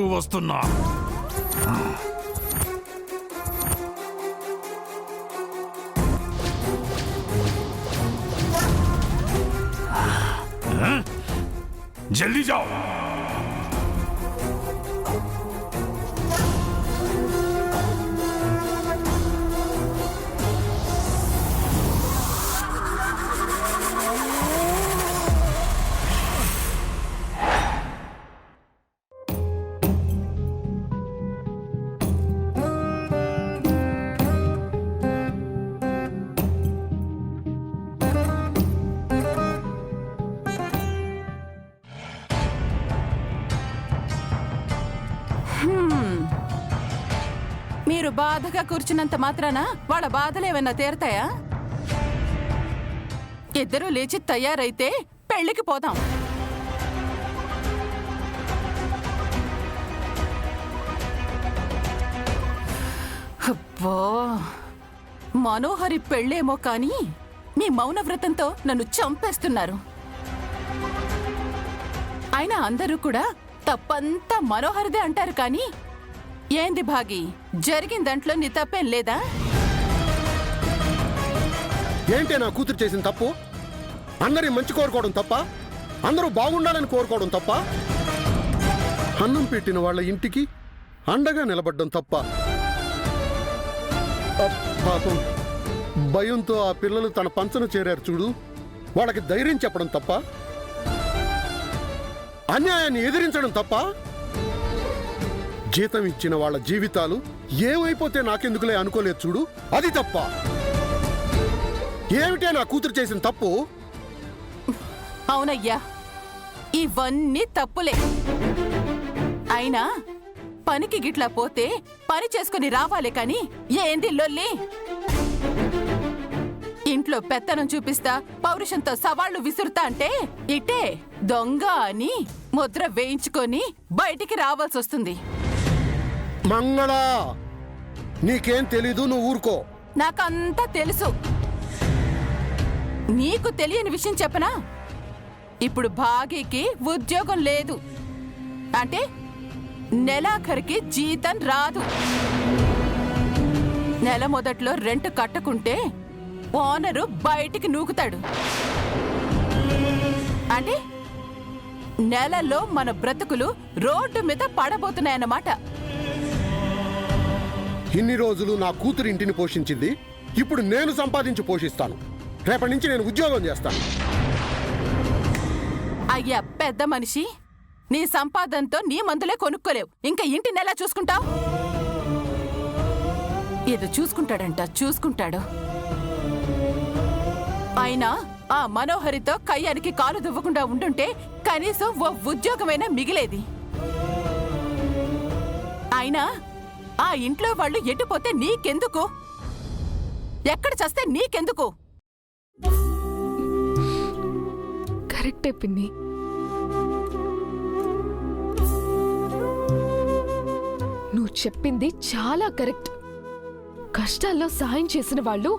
వస్తున్నా. जल्दी जाओ. మీరు బాధగా కూర్చున్నంత మాత్రాన వాళ్ళ బాధలేమన్నా తీరతాయా? ఇద్దరూ లేచి తయారైతే పెళ్లికి పోదాం. అబ్బో, మనోహరి పెళ్ళేమో కానీ మీ మౌనవ్రతంతో నన్ను చంపేస్తున్నారు. అయినా అందరూ కూడా తప్పంతా మనోహరిదే అంటారు కానీ ఏంది భాగి, జరిగిన దాంట్లో నీ తప్పేం లేదా? ఏంటే నా కూతురు చేసిన తప్పు? అందరి మంచి కోరుకోవడం తప్ప? అందరూ బాగుండాలని కోరుకోవడం తప్ప? అన్నం పెట్టిన వాళ్ళ ఇంటికి అండగా నిలబడ్డం తప్ప? పాపం భయంతో ఆ పిల్లలు తన పంచను చేరారు చూడు, వాళ్ళకి ధైర్యం చెప్పడం తప్ప? అన్యాయాన్ని ఎదిరించడం తప్ప? జీతం ఇచ్చిన వాళ్ళ జీవితాలు ఏమైపోతే నాకెందుకులే అనుకోలేదు చూడు, అది తప్ప? ఏమిటే నా కూతురు చేసిన తప్పు? అవునయ్యా, ఇవన్నీ తప్పులే. అయినా పనికి గిట్లా పోతే పని చేసుకుని రావాలే కాని ఏంది లొల్లి? ఇంట్లో పెత్తనం చూపిస్తా, పౌరుషంతో సవాళ్లు విసురుతా అంటే ఇటే దొంగ అని ముద్ర వేయించుకొని బయటికి రావాల్సి వస్తుంది. మంగళ, నీకేం తెలీదు, నువ్వు ఊరుకో. నాకంతా తెలుసు. నీకు తెలియని విషయం చెప్పనా? ఇప్పుడు భాగీకి ఉద్యోగం లేదు అంటే నెలాఖరికి జీతం రాదు. నెల మొదట్లో రెంట్ కట్టకుంటే ఓనరు బయటికి నూకుతాడు. అంటే నెలలో మన బ్రతుకులు రోడ్డు మీద పడబోతున్నాయన్నమాట. ఇన్ని రోజులు నా కూతురు ఇంటిని పోషించింది, ఇప్పుడు నేను సంపాదించి పోషిస్తాను. రేపటి నుంచి నేను ఉద్యోగం చేస్తాను. అయ్యా పెద్ద మనిషి, నీ సంపాదనతో నీ మందులే కొనుక్కోలేవు, ఇంకా ఇంటిని ఎలా చూసుకుంటావు? ఏదో చూసుకుంటాడంట, చూసుకుంటాడు. అయినా ఆ మనోహరితో కయ్యానికి కాలు దువ్వకుండా ఉండుంటే కనీసం ఓ ఉద్యోగమైనా మిగిలేది. అయినా ఆ ఇంట్లో వాళ్ళు ఎటుపోతే నీకెందుకు? ఎక్కడ చస్తే నీకెందుకు? కరెక్టే పిన్ని. నువ్వు చెప్పింది చాలా కరెక్ట్. కష్టాల్లో సాయం చేసిన వాళ్ళు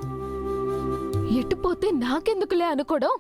ఎటుపోతే నాకెందుకులే అనుకోవడం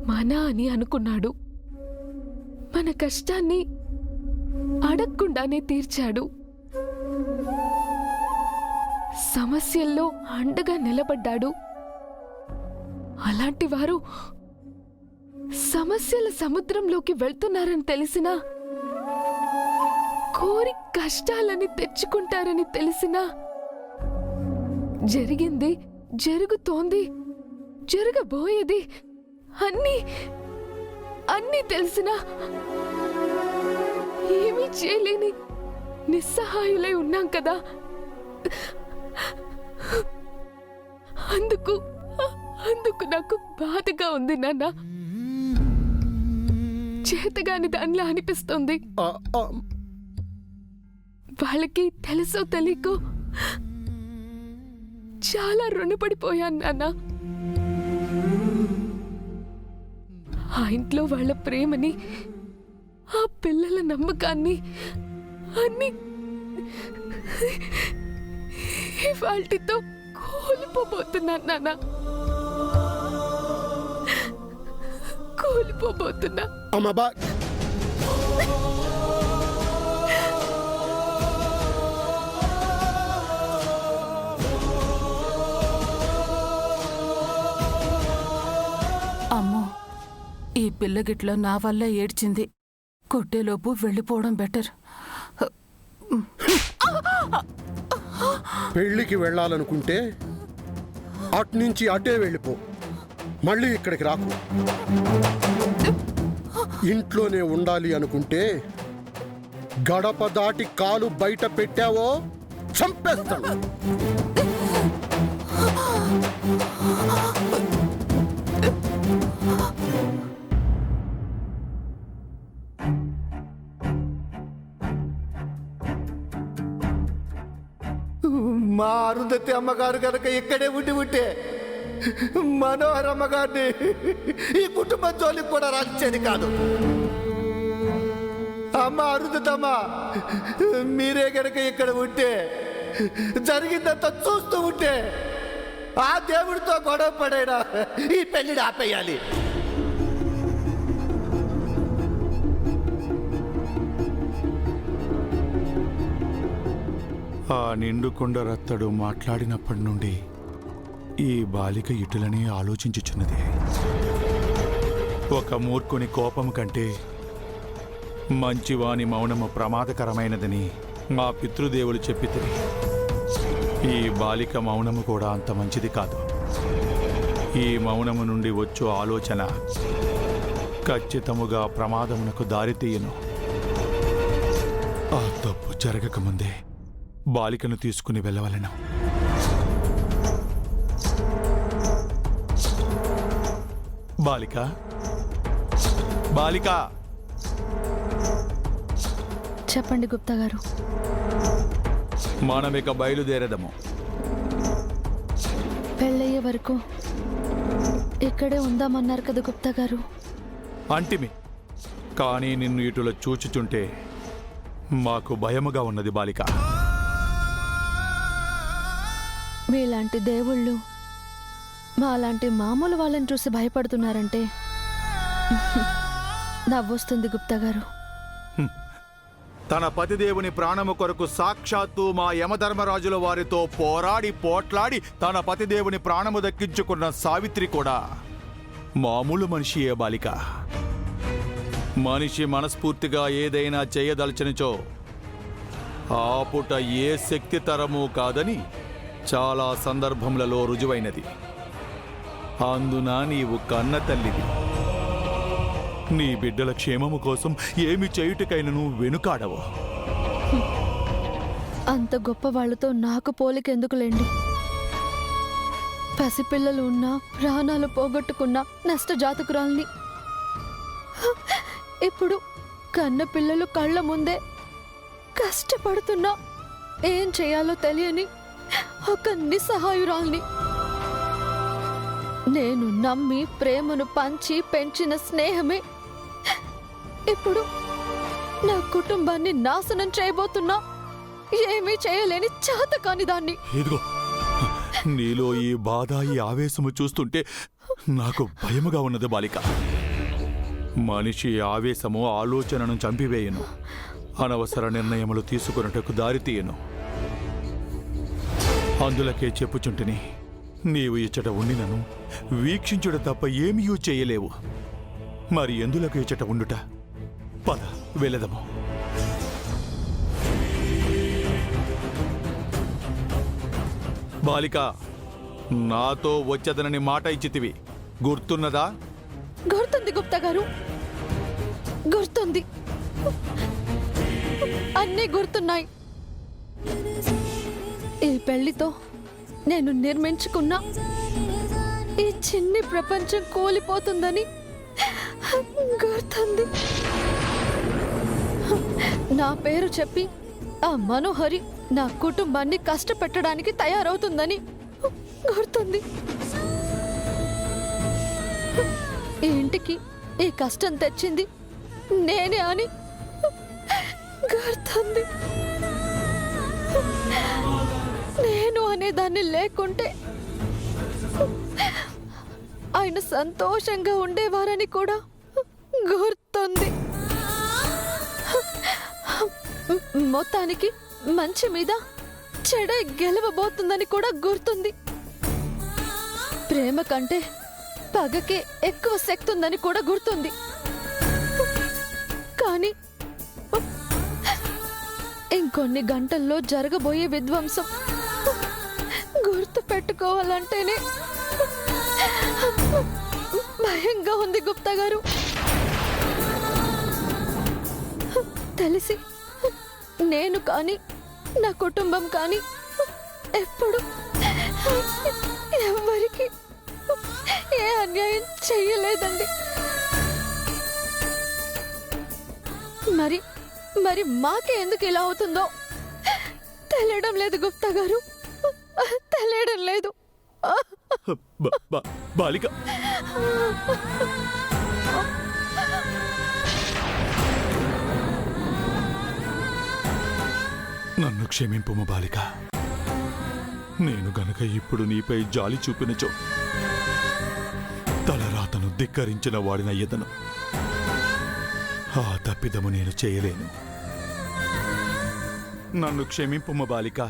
మన అని అనుకున్నాడు. మన కష్టాన్ని అడగకుండానే తీర్చాడు. సమస్యల్లో అండగా నిలబడ్డాడు. అలాంటి వారు సమస్యల సముద్రంలోకి వెళ్తున్నారని తెలిసినా, కోరి కష్టాలని తెచ్చుకుంటారని తెలిసినా జరిగింది జరుగుతోంది, జరగబోయేది అన్నీ అన్నీ తెలిసినా ఏమీ చేయలేని నిస్సహాయులై ఉన్నాం కదా. అందుకు నాకు బాధగా ఉంది నాన్న. చేతగాని దానిలా అనిపిస్తుంది. వాళ్ళకి తెలుసో తెలియకో చాలా రుణపడిపోయాను నాన్న. ఆ ఇంట్లో వాళ్ళ ప్రేమని, ఆ పిల్లల నమ్మకాన్ని అన్ని వాటితో కోల్పోబోతున్నాను నాన్న. కోల్పోబోతున్నా. అమ్మో, ఈ పిల్లగిట్లో నా వల్ల ఏడ్చింది. కొట్టేలోపు వెళ్ళిపోవడం బెటర్. పెళ్లికి వెళ్ళాలనుకుంటే అట్నుంచి అటే వెళ్ళిపో, మళ్ళీ ఇక్కడికి రాకు. ఇంట్లోనే ఉండాలి అనుకుంటే గడప దాటి కాలు బయట పెట్టావో చంపేస్తాను. మా అరుంధతి అమ్మగారు కనుక ఇక్కడే ఉంటే మనోహర్ అమ్మగారిని ఈ కుటుంబం జోలికి కూడా రాల్చేది కాదు. అమ్మ అరుంధతమ్మ, మీరే కనుక ఇక్కడ ఉంటే, జరిగిందంతా చూస్తూ ఉంటే ఆ దేవుడితో గొడవ పడైనా ఈ పెళ్లిని ఆపేయాలి. ఆ నిండుకొండ రత్తడు మాట్లాడినప్పటి నుండి ఈ బాలిక ఇటులని ఆలోచించుచున్నది. ఒక మూర్ఖుని కోపము కంటే మంచివాని మౌనము ప్రమాదకరమైనదని మా పితృదేవులు చెప్పితే, ఈ బాలిక మౌనము కూడా అంత మంచిది కాదు. ఈ మౌనము నుండి వచ్చు ఆలోచన ఖచ్చితముగా ప్రమాదమునకు దారితీయను. ఆ తప్పు జరగకముందే బాలికను తీసుకుని వెళ్ళవలెను. బాలిక, బాలిక, చెప్పండి గుప్తా గారు. మనమిక బయలుదేరదము. పెళ్ళయ్యే వరకు ఇక్కడే ఉందామన్నారు కదా గుప్తా గారు. అంటిమి, కానీ నిన్ను ఇటులో చూచుచుంటే మాకు భయముగా ఉన్నది బాలిక. మీలాంటి దేవుళ్ళు మాలాంటి మామూలు వాళ్ళని చూసి భయపడుతున్నారంటే నవ్వొస్తుంది గుప్తా గారు. తన పతిదేవుని ప్రాణము కొరకు సాక్షాత్తు మా యమధర్మరాజుల వారితో పోట్లాడి తన పతిదేవుని ప్రాణము దక్కించుకున్న సావిత్రి కూడా మామూలు మనిషియే బాలిక. మనిషి మనస్ఫూర్తిగా ఏదైనా చేయదలచనిచో ఆపుట ఏ శక్తి తరమూ కాదని చాలా సందర్భములలో రుజువైనది. అందున నీవు కన్న తల్లివి. నీ బిడ్డల క్షేమము కోసం ఏమి చేయుటకైనను వెనుకాడవు. అంత గొప్ప వాళ్ళతో నాకు పోలికెందుకులేండి. పసిపిల్లలు ఉన్నా, ప్రాణాలు పోగొట్టుకున్న నష్టజాతకురాల్ని. ఇప్పుడు కన్న పిల్లలు కళ్ళ ముందే కష్టపడుతున్నా ఏం చేయాలో తెలియని ఒక నిస్సహాయురాల్ని. నేను నమ్మి ప్రేమను పంచి పెంచిన స్నేహమే ఇప్పుడు నా కుటుంబాన్ని నాశనం చేయబోతున్నా ఏమీ చేయలేని చేతకాని దాన్ని. ఇదిగో, నీలో ఈ బాధ, ఈ ఆవేశము చూస్తుంటే నాకు భయముగా ఉన్నది బాలిక. మనిషి ఆవేశము ఆలోచనను చంపివేయను, అనవసర నిర్ణయములు తీసుకున్నట్టుకు దారితీయను. అందులకే చెప్పుచుంటిని, నీవు ఇచ్చట ఉండినను వీక్షించుట తప్ప ఏమీ చేయలేవు. మరి ఎందులకు ఇచ్చట ఉండుట? పద వెళదము. బాలిక, నాతో వచ్చేదనని మాట ఇచ్చితివి, గుర్తున్నదా? గుర్తుంది గుప్తా గారు, గుర్తుంది. అన్నీ గుర్తున్నాయి. ఈ పెళ్లితో నేను నిర్మించుకున్న ఈ చిన్ని ప్రపంచం కూలిపోతుందని గుర్తుంది. నా పేరు చెప్పి ఆ మనోహరి నా కుటుంబాన్ని కష్టపెట్టడానికి తయారవుతుందని గుర్తుంది. ఈ ఇంటికి ఈ కష్టం తెచ్చింది నేనే అని గుర్తుంది. నేను అనేదాన్ని లేకుంటే ఆయన సంతోషంగా ఉండేవారని కూడా గుర్తుంది. మొత్తానికి మంచి మీద చెడే గెలవబోతుందని కూడా గుర్తుంది. ప్రేమ కంటే పగకే ఎక్కువ శక్తి ఉందని కూడా గుర్తుంది. కానీ ఇంకొన్ని గంటల్లో జరగబోయే విధ్వంసం గుర్తు పెట్టుకోవాలంటేనే భయంగా ఉంది గుప్తా గారు. తెలిసి నేను కానీ నా కుటుంబం కానీ ఎప్పుడు ఎవరికి ఏ అన్యాయం చెయ్యలేదండి. మరి మరి మాకే ఎందుకు ఇలా అవుతుందో తెలియడం లేదు గుప్తా గారు, తెలియడం లేదు. బాలిక, నన్ను క్షమింపుము బాలిక. నేను గనక ఇప్పుడు నీపై జాలి చూపినచో తలరాతను ధిక్కరించిన వాడినయ్యదను. ఆ తప్పిదము నేను చేయలేను. నన్ను క్షమింపుము బాలిక.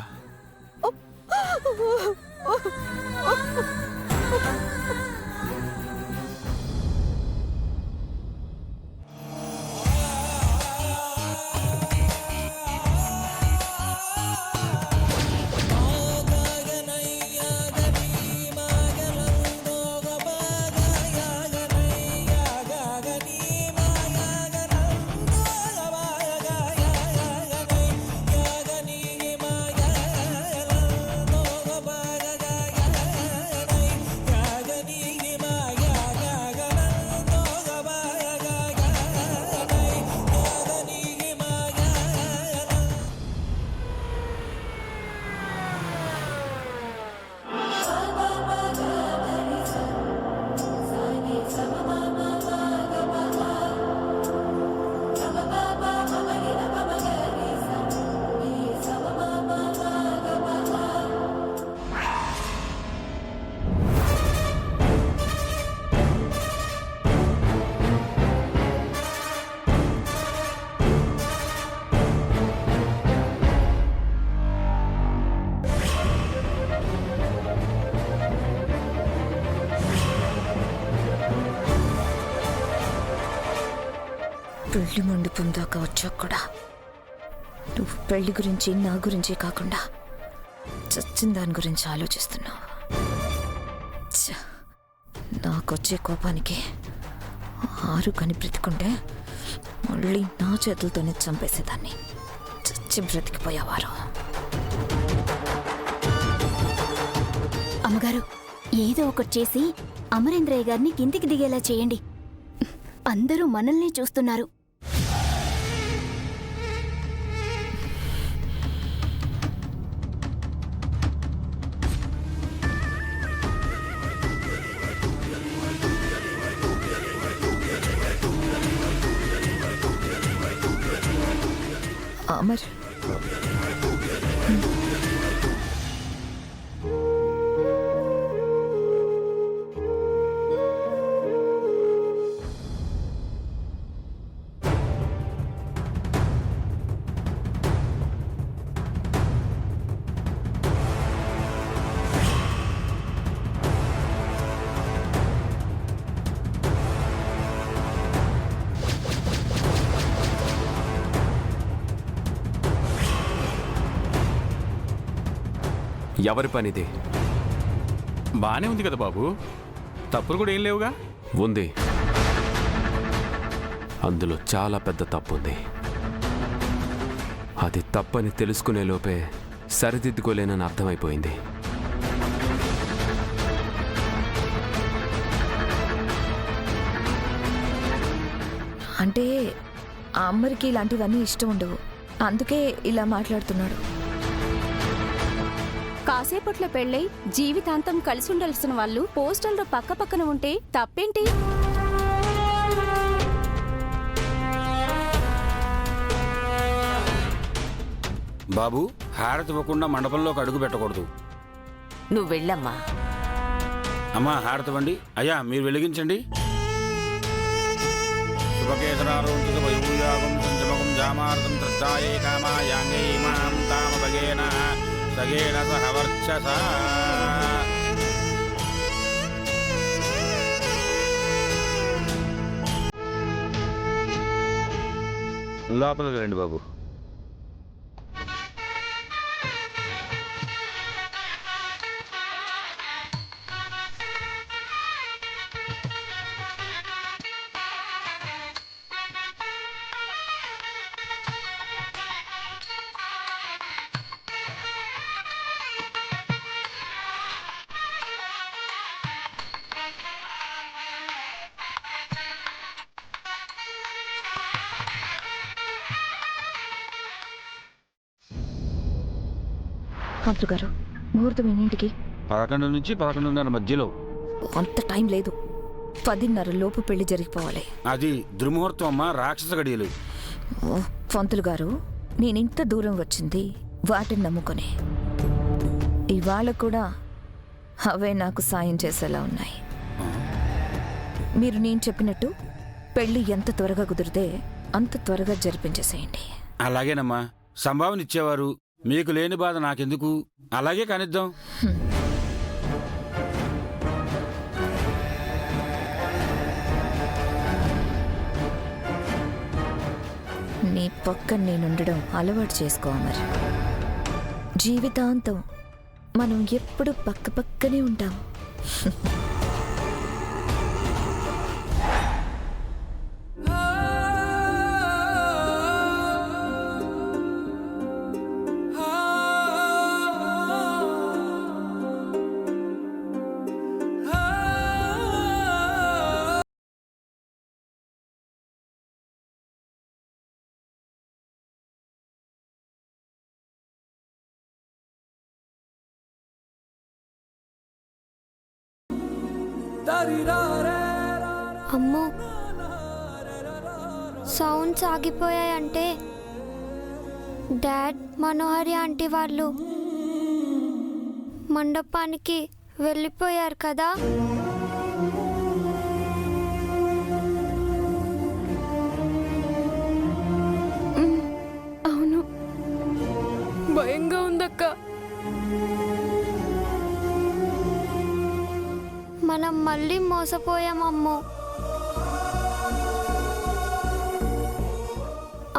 పెళ్లి మండపం దాకా వచ్చాక కూడా నువ్వు పెళ్లి గురించి నా గురించి కాకుండా చచ్చిన దాని గురించి ఆలోచిస్తున్నావు. నాకొచ్చే కోపానికి 6 కని బ్రతికుంటే మళ్ళీ నా చేతులతోనే చంపేసేదాన్ని. చచ్చి బ్రతికిపోయేవారు. అమ్మగారు, ఏదో ఒకటి చేసి అమరేంద్రయ్య గారిని కిందికి దిగేలా చేయండి. అందరూ మనల్ని చూస్తున్నారు. అమర్, ఎవరి పనిది? బానే ఉంది కదా బాబు, తప్పులు కూడా ఏం లేవుగా. ఉంది, అందులో చాలా పెద్ద తప్పు ఉంది. అది తప్పని తెలుసుకునే లోపే సరిదిద్దుకోలేనని అర్థమైపోయింది. అంటే ఆ అమ్మరికి ఇలాంటివన్నీ ఇష్టం ఉండవు, అందుకే ఇలా మాట్లాడుతున్నాడు. కాసేపట్లో పెళ్ళై జీవితాంతం కలిసి ఉండాల్సిన వాళ్ళు పోస్టల్లో పక్క పక్కన ఉంటే తప్పేంటి? బాబు, హారతి ఇవ్వకుండా మండపంలోకి అడుగు పెట్టకూడదు. నువ్వు వెళ్ళమ్మా. అమ్మా, హారతి ఇవ్వండి. అయ్యా, మీరు వెలిగించండి. శుభకేతనారోం వైభూయాగం సంజమకం జామార్గం త్రత్తాయే కామాయాంగై మాం తామభగేన సగేన సహ వర్చసా. లోపలికి రండి బాబు. పంతులు గారు, ముహూర్తం ఎన్నింటికి? 11 నుంచి 11:30 మధ్యలో. అంత టైం లేదు, 10:30 లోపు పెళ్లి జరిగిపోవాలి. అది దుర్ముహూర్తం అమ్మా, రాక్షస గడియలు. ఓ, పంతులు గారు, నేనింత దూరం వచ్చింది వాటిని నమ్ముకొని. ఇవాళ కూడా అవే నాకు సాయం చేసేలా ఉన్నాయి. మీరు నేను చెప్పినట్టు పెళ్లి ఎంత త్వరగా కుదిరితే అంత త్వరగా జరిపించేసేయండి. అలాగేనమ్మా, సంభావన ఇచ్చేవారు. మీకు లేని బాధ నాకెందుకు, అలాగే కానిద్దాం. నీ పక్కన నేనుండడం అలవాటు చేసుకో మరి. జీవితాంతం మనం ఎప్పుడు పక్క పక్కనే ఉంటాం. అమ్మో, సౌండ్స్ ఆగిపోయాయంటే డాడ్, మనోహరి ఆంటీ వాళ్ళు మండపానికి వెళ్ళిపోయారు కదా. అవును, భయంగా ఉందక్క. మనం మళ్ళీ మోసపోయామమ్మో.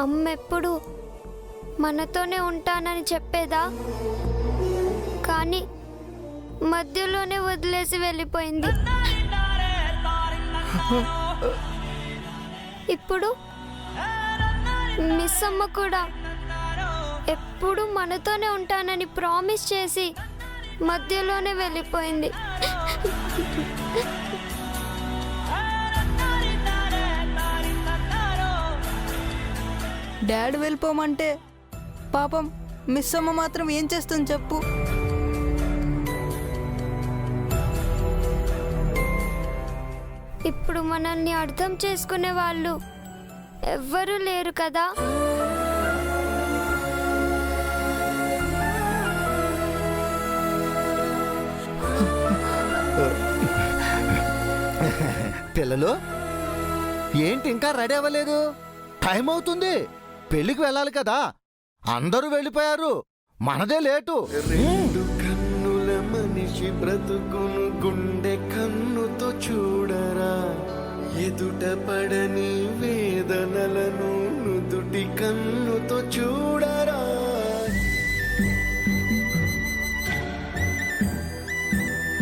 అమ్మెప్పుడు మనతోనే ఉంటానని చెప్పేదా, కానీ మధ్యలోనే వదిలేసి వెళ్ళిపోయింది. ఇప్పుడు మిస్ అమ్మ కూడా ఎప్పుడు మనతోనే ఉంటానని ప్రామిస్ చేసి మధ్యలోనే వెళ్ళిపోయింది. డాడ్ వెళ్ళిపోమంటే పాపం మిస్ అమ్మ మాత్రం ఏం చేస్తుంది చెప్పు. ఇప్పుడు మనల్ని అర్థం చేసుకునే వాళ్ళు ఎవ్వరూ లేరు కదా. పిల్లలు, ఏంటి ఇంకా రెడీ అవ్వలేదు? టైం అవుతుంది, పెళ్లికి వెళ్ళాలి కదా. అందరూ వెళ్ళిపోయారు, మనదే లేటు. రెండు కన్నుల మనిషి బ్రతుకును గుండె కన్నుతో చూడరా, ఎదుట పడని వేదనలను నుదుటి కన్నుతో చూడరా.